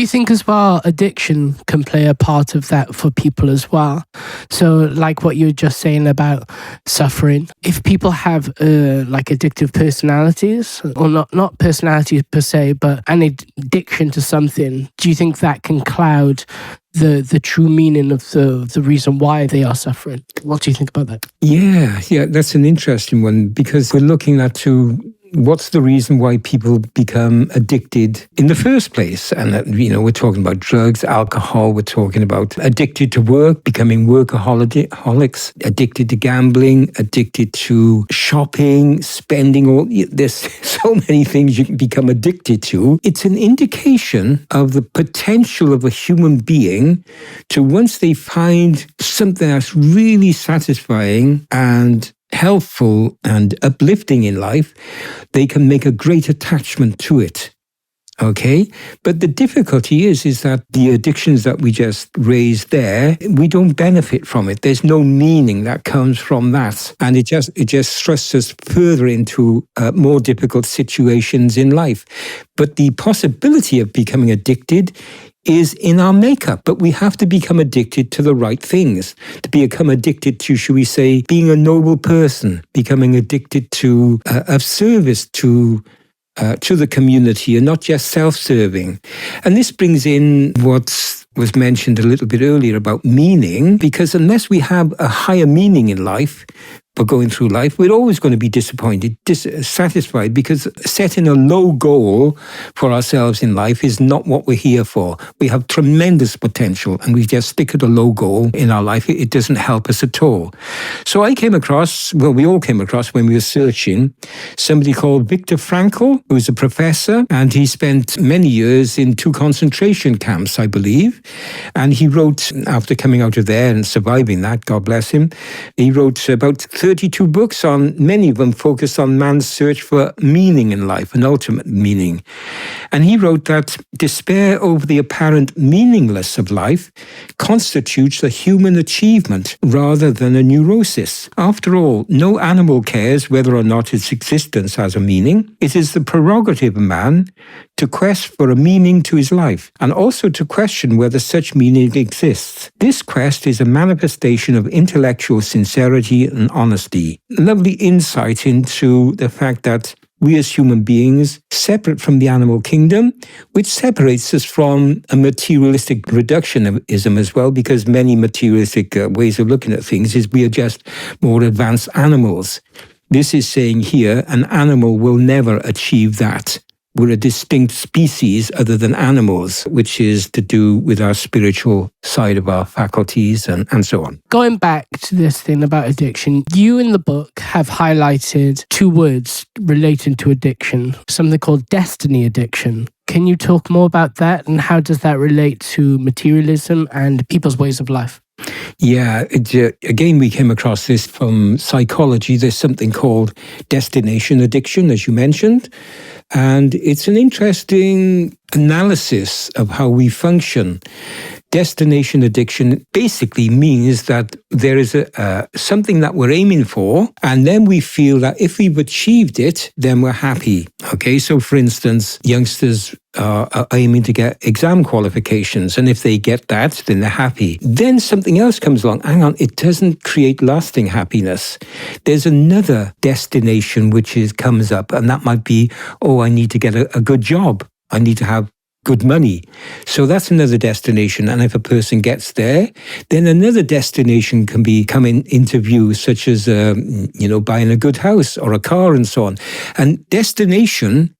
you think as well addiction can play a part of that for people as well? So like what you were just saying about suffering, if people have like addictive personalities, or not personalities per se, but an addiction to something, do you think that can cloud the true meaning of the reason why they are suffering? What do you think about that? Yeah, that's an interesting one, because we're looking at what's the reason why people become addicted in the first place? And, we're talking about drugs, alcohol, we're talking about addicted to work, becoming workaholics, addicted to gambling, addicted to shopping, spending. There's so many things you can become addicted to. It's an indication of the potential of a human being to, once they find something that's really satisfying and helpful and uplifting in life, they can make a great attachment to it. Okay? But the difficulty is that the addictions that we just raised there, we don't benefit from it. There's no meaning that comes from that. And it just thrusts us further into more difficult situations in life. But the possibility of becoming addicted is in our makeup, but we have to become addicted to the right things, to become addicted to, should we say, being a noble person, becoming addicted to of service to the community and not just self-serving. And this brings in what was mentioned a little bit earlier about meaning, because unless we have a higher meaning in life, for going through life, we're always going to be disappointed, dissatisfied, because setting a low goal for ourselves in life is not what we're here for. We have tremendous potential, and we just stick at a low goal in our life. It doesn't help us at all. So we all came across when we were searching, somebody called Viktor Frankl, who's a professor, and he spent many years in 2 concentration camps, I believe. And he wrote, after coming out of there and surviving that, God bless him, he wrote about 32 books, many of them focused on man's search for meaning in life, an ultimate meaning. And he wrote that despair over the apparent meaninglessness of life constitutes a human achievement rather than a neurosis. After all, no animal cares whether or not its existence has a meaning. It is the prerogative of man to quest for a meaning to his life, and also to question whether such meaning exists. This quest is a manifestation of intellectual sincerity and honesty. Lovely insight into the fact that we as human beings, separate from the animal kingdom, which separates us from a materialistic reductionism as well, because many materialistic ways of looking at things is we are just more advanced animals. This is saying here, an animal will never achieve that. We're a distinct species other than animals, which is to do with our spiritual side of our faculties and so on. Going back to this thing about addiction, you in the book have highlighted 2 words relating to addiction, something called destiny addiction. Can you talk more about that, and how does that relate to materialism and people's ways of life? Yeah, again, we came across this from psychology. There's something called destination addiction, as you mentioned. And it's an interesting analysis of how we function. Destination addiction basically means that there is something that we're aiming for, and then we feel that if we've achieved it, then we're happy. Okay, so for instance, youngsters are aiming to get exam qualifications, and if they get that, then they're happy. Then something else comes along. Hang on, it doesn't create lasting happiness. There's another destination which comes up, and that might be, I need to get a good job. I need to have good money. So that's another destination. And if a person gets there, then another destination can come into view, such as, buying a good house or a car and so on. And destination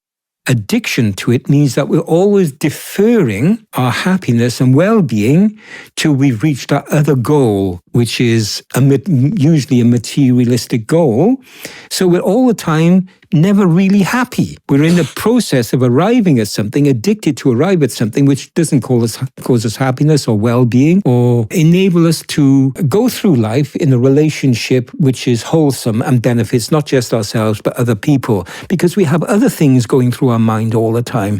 addiction to it means that we're always deferring our happiness and well-being till we've reached that other goal, which is usually a materialistic goal. So we're all the time never really happy. We're in the process of arriving at something, addicted to arrive at something which doesn't cause us happiness or well-being or enable us to go through life in a relationship which is wholesome and benefits not just ourselves but other people, because we have other things going through our mind all the time.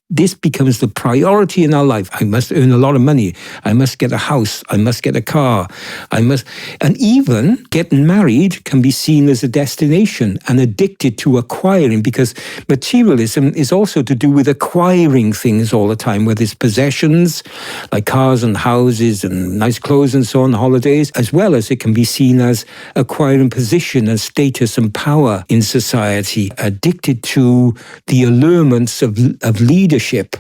This becomes the priority in our life. I must earn a lot of money. I must get a house. I must get a car. And even getting married can be seen as a destination, and addicted to to acquiring, because materialism is also to do with acquiring things all the time, whether it's possessions like cars and houses and nice clothes and so on, holidays, as well as it can be seen as acquiring position and status and power in society, addicted to the allurements of leadership,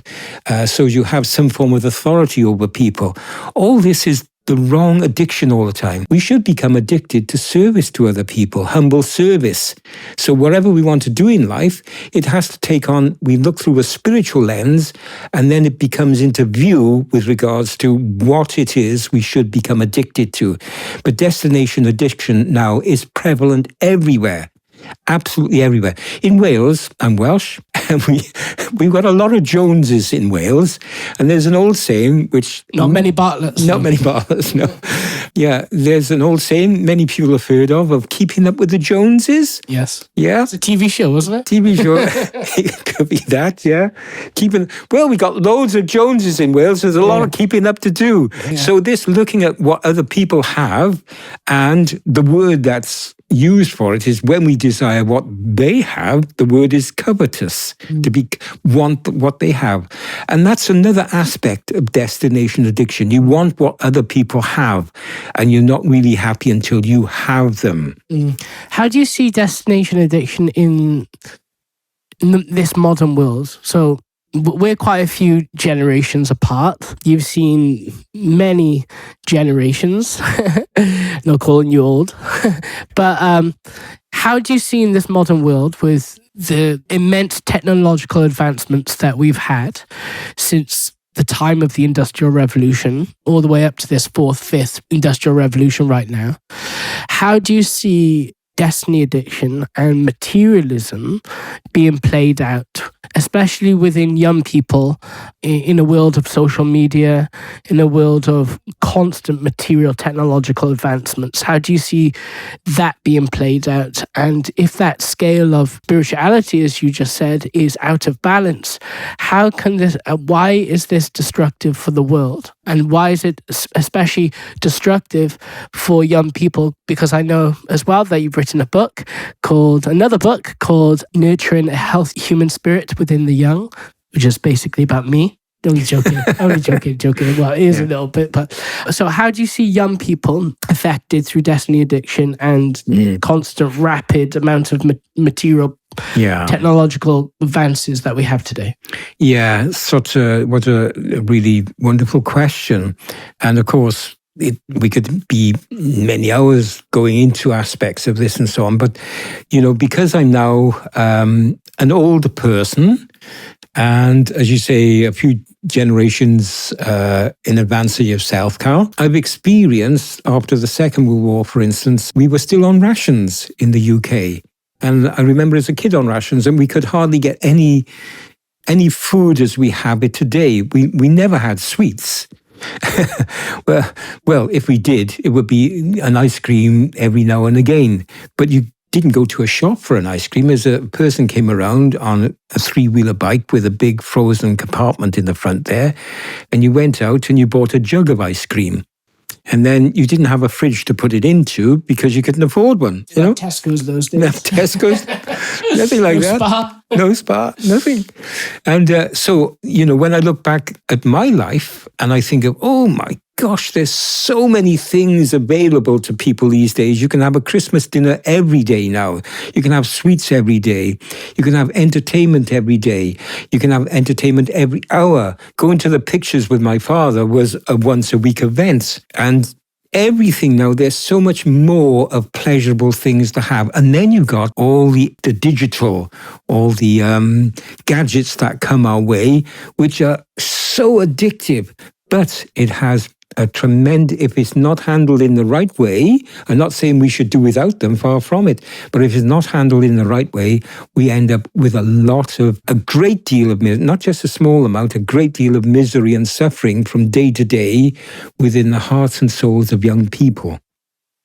so you have some form of authority over people. All this is the wrong addiction all the time. We should become addicted to service to other people, humble service. So whatever we want to do in life, it has to take on, we look through a spiritual lens, and then it becomes into view with regards to what it is we should become addicted to. But destination addiction now is prevalent everywhere. Absolutely everywhere. In Wales, I'm Welsh, and we've got a lot of Joneses in Wales. And there's an old saying, which... Not many Bartletts. Not many Bartletts, no. Yeah, there's an old saying many people have heard of keeping up with the Joneses. Yes. Yeah. It's a TV show, wasn't it? TV show. It could be that, yeah. Well, we got loads of Joneses in Wales. There's a lot of keeping up to do. Yeah. So this looking at what other people have, and the word that's used for it is when we desire what they have, the word is covetous, to want what they have. And that's another aspect of destination addiction. You want what other people have, and you're not really happy until you have them. How do you see destination addiction in this modern world? So we're quite a few generations apart. You've seen many generations, not calling you old, but how do you see in this modern world with the immense technological advancements that we've had since the time of the Industrial Revolution, all the way up to this fourth, fifth Industrial Revolution right now, how do you see destiny addiction and materialism being played out, especially within young people in a world of social media, in a world of constant material technological advancements? How do you see that being played out? And if that scale of spirituality, as you just said, is out of balance, how can this, why is this destructive for the world? And why is it especially destructive for young people? Because I know as well that you've written another book called Nurturing a Healthy Human Spirit Within the Young, which is basically about me. Only joking. Well, it is a little bit, but so how do you see young people affected through destiny addiction and constant rapid amount of material technological advances that we have today? Yeah, what a really wonderful question. And of course, we could be many hours going into aspects of this and so on. But, because I'm now an older person, and as you say, a few generations in advance of yourself, Carl, I've experienced, after the Second World War, for instance, we were still on rations in the UK. And I remember as a kid on rations, and we could hardly get any food as we have it today. We never had sweets. well, if we did, it would be an ice cream every now and again. But you didn't go to a shop for an ice cream. As a person came around on a three-wheeler bike with a big frozen compartment in the front there, and you went out and you bought a jug of ice cream. And then you didn't have a fridge to put it into because you couldn't afford one. Tesco's those days. No, Tesco's, nothing like that. Spa. No spa, nothing. And so, when I look back at my life and I think of, oh my gosh, there's so many things available to people these days. You can have a Christmas dinner every day now. You can have sweets every day. You can have entertainment every day. You can have entertainment every hour. Going to the pictures with my father was a once-a-week event. And everything now, there's so much more of pleasurable things to have. And then you've got all the digital, all the gadgets that come our way, which are so addictive. But it has a tremendous, if it's not handled in the right way, I'm not saying we should do without them, far from it, but if it's not handled in the right way, we end up with a great deal of, not just a small amount, a great deal of misery and suffering from day to day within the hearts and souls of young people.